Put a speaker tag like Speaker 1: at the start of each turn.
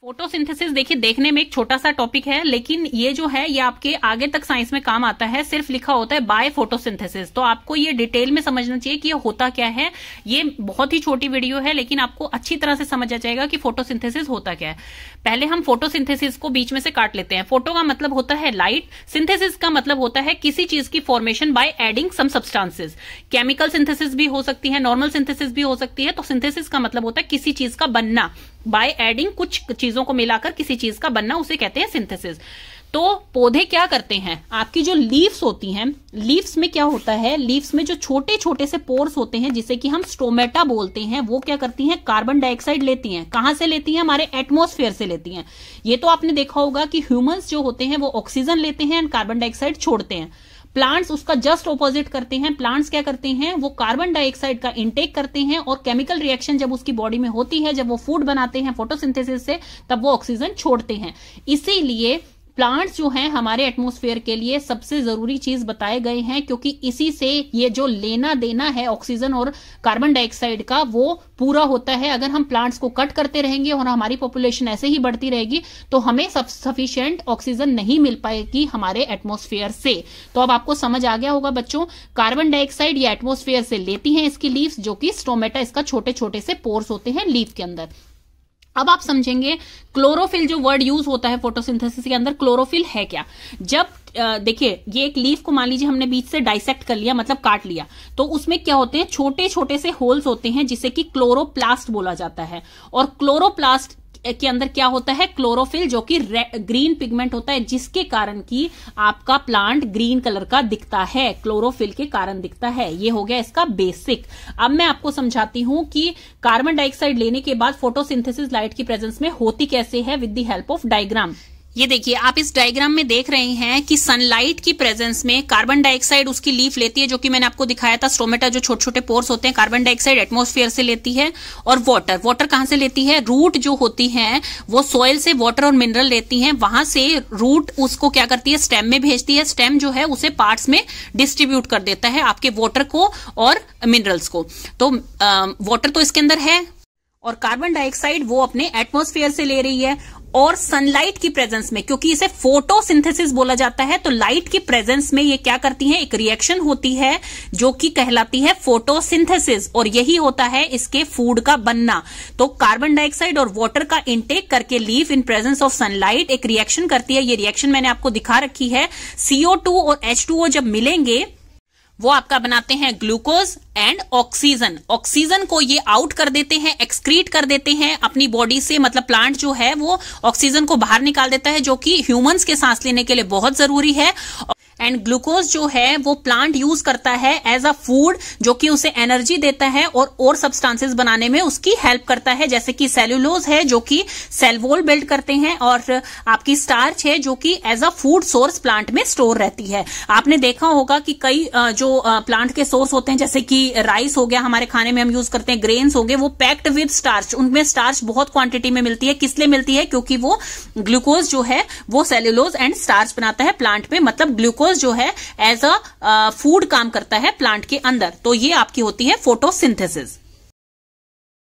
Speaker 1: Photosynthesis देखिए देखने में एक छोटा सा टॉपिक है, लेकिन ये जो है ये आपके आगे तक साइंस में काम आता है। सिर्फ लिखा होता है बाय फोटोसिंथेसिस, तो आपको ये डिटेल में समझना चाहिए कि ये होता क्या है। ये बहुत ही छोटी वीडियो है, लेकिन आपको अच्छी तरह से समझ आ जाएगा कि फोटोसिंथेसिस होता क्या है। पहले हम फोटोसिंथेसिस को बीच में से काट लेते हैं। फोटो का मतलब होता है लाइट, सिंथेसिस का मतलब होता है किसी चीज की formation by adding some substances. Chemical synthesis भी हो सकती है, नॉर्मल सिंथेसिस भी हो सकती है। तो सिंथेसिस का मतलब होता है किसी चीज का बनना, बाय एडिंग कुछ चीजों को मिलाकर किसी चीज का बनना, उसे कहते हैं सिंथेसिस। तो पौधे क्या करते हैं, आपकी जो लीव्स होती हैं, लीव्स में क्या होता है, लीव्स में जो छोटे छोटे से पोर्स होते हैं जिसे कि हम स्टोमेटा बोलते हैं, वो क्या करती हैं, कार्बन डाइऑक्साइड लेती हैं। कहां से लेती हैं, हमारे एटमॉस्फेयर से लेती हैं। ये तो आपने देखा होगा कि ह्यूमंस जो होते हैं वो ऑक्सीजन लेते हैं एंड कार्बन डाइऑक्साइड छोड़ते हैं। प्लांट्स उसका जस्ट ऑपोजिट करते हैं। प्लांट्स क्या करते हैं, वो कार्बन डाइऑक्साइड का इंटेक करते हैं और केमिकल रिएक्शन जब उसकी बॉडी में होती है, जब वो फूड बनाते हैं फोटोसिंथेसिस से, तब वो ऑक्सीजन छोड़ते हैं। इसीलिए प्लांट्स जो हैं हमारे एटमॉस्फेयर के लिए सबसे जरूरी चीज बताए गए हैं, क्योंकि इसी से ये जो लेना देना है ऑक्सीजन और कार्बन डाइऑक्साइड का, वो पूरा होता है। अगर हम प्लांट्स को कट करते रहेंगे और हमारी पॉपुलेशन ऐसे ही बढ़ती रहेगी तो हमें सफिशिएंट ऑक्सीजन नहीं मिल पाएगी हमारे एटमॉस्फेयर से। तो अब आपको समझ आ गया होगा बच्चों, कार्बन डाइऑक्साइड ये एटमॉस्फेयर से लेती हैं इसकी लीव्स, जो कि स्टोमेटा इसका छोटे छोटे से पोर्स होते हैं लीफ के अंदर। अब आप समझेंगे क्लोरोफिल जो वर्ड यूज होता है फोटोसिंथेसिस के अंदर, क्लोरोफिल है क्या। जब देखिए ये एक लीफ को मान लीजिए हमने बीच से डाइसेक्ट कर लिया, मतलब काट लिया, तो उसमें क्या होते हैं, छोटे छोटे से होल्स होते हैं जिसे कि क्लोरोप्लास्ट बोला जाता है। और क्लोरोप्लास्ट के अंदर क्या होता है, क्लोरोफिल, जो कि ग्रीन पिगमेंट होता है, जिसके कारण कि आपका प्लांट ग्रीन कलर का दिखता है, क्लोरोफिल के कारण दिखता है। ये हो गया इसका बेसिक। अब मैं आपको समझाती हूं कि कार्बन डाइऑक्साइड लेने के बाद फोटोसिंथेसिस लाइट की प्रेजेंस में होती कैसे है with the help of diagram. ये देखिए आप इस डायग्राम में देख रहे हैं कि सनलाइट की प्रेजेंस में कार्बन डाइऑक्साइड उसकी लीफ लेती है, जो कि मैंने आपको दिखाया था, स्टोमेटा जो छोटे छोटे पोर्स होते हैं, कार्बन डाइऑक्साइड एटमॉस्फेयर से लेती है। और वाटर कहां से लेती है, रूट जो होती है वो सॉइल से वाटर और मिनरल लेती हैं। वहां से रूट उसको क्या करती है, स्टेम में भेजती है। स्टेम जो है उसे पार्ट्स में डिस्ट्रीब्यूट कर देता है आपके वाटर को और मिनरल्स को। तो वाटर तो इसके अंदर है और कार्बन डाइऑक्साइड वो अपने एटमॉस्फेयर से ले रही है। और सनलाइट की प्रेजेंस में, क्योंकि इसे फोटोसिंथेसिस बोला जाता है, तो लाइट की प्रेजेंस में ये क्या करती है, एक रिएक्शन होती है जो कि कहलाती है फोटोसिंथेसिस, और यही होता है इसके फूड का बनना। तो कार्बन डाइऑक्साइड और वाटर का इंटेक करके leaf in presence of sunlight एक रिएक्शन करती है। ये रिएक्शन मैंने आपको दिखा रखी है। CO2 और H2O जब मिलेंगे वो आपका बनाते हैं ग्लूकोज एंड ऑक्सीजन। ऑक्सीजन को ये आउट कर देते हैं, एक्सक्रीट कर देते हैं अपनी बॉडी से, मतलब प्लांट जो है वो ऑक्सीजन को बाहर निकाल देता है, जो कि ह्यूमंस के सांस लेने के लिए बहुत जरूरी है। एंड ग्लूकोज जो है वो प्लांट यूज करता है एज अ फूड, जो कि उसे एनर्जी देता है और सब्सटेंसेस बनाने में उसकी हेल्प करता है, जैसे कि सेल्यूलोज है जो कि सेल वॉल बिल्ड करते हैं, और आपकी स्टार्च है जो कि as a food source plant में स्टोर रहती है। आपने देखा होगा कि कई जो प्लांट के सोर्स होते हैं, जैसे कि राइस हो गया, हमारे खाने में हम यूज करते हैं, ग्रेन्स हो गए, वो पैक्ड विद स्टार्च, उनमें स्टार्च बहुत क्वांटिटी में मिलती है। किस लिए मिलती है, क्योंकि वो ग्लूकोज जो है वो सेल्यूलोज एंड स्टार्च बनाता है प्लांट में, मतलब ग्लूकोज जो है एज अ फूड काम करता है प्लांट के अंदर। तो ये आपकी होती है फोटोसिंथेसिस।